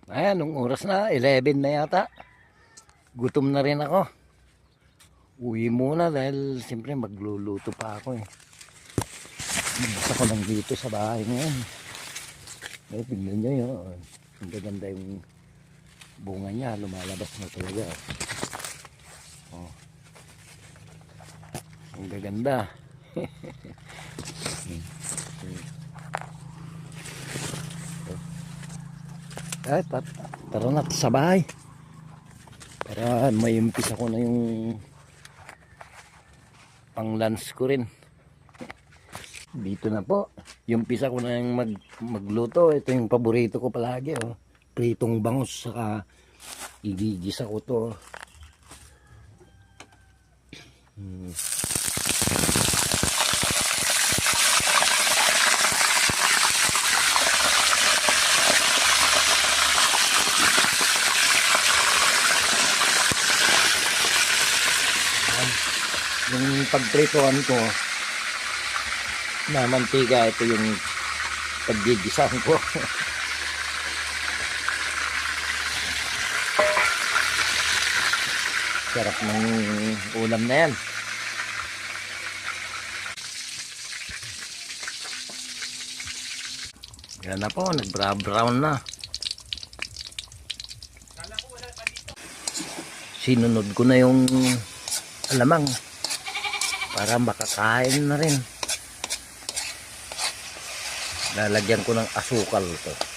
Ayan, nung oras na, 11 na yata. Gutom na rin ako. Uwi muna dahil siyempre magluluto pa ako eh. Basta ko lang dito sa bahay ngayon. Eh, tignan nyo yun. Ang gaganda yung bunga niya. Lumalabas na talaga. Oh. Ang gaganda. Ay, tara na sa bahay. Para may umpisa ko na yung pang lunch ko rin. Dito na po. Yung umpisa ko na yung magluto. Ito yung paborito ko palagi. Oh. Pritong bangus. Saka igigisa ko to. Yung pagpritohan ko na mantika, ito yung paggigisahan ko. Sarap ng ulam na yan. Yan na po, nag-brown na. Sinunod ko na yung alamang para makakain na rin. Lalagyan ko ng asukal to.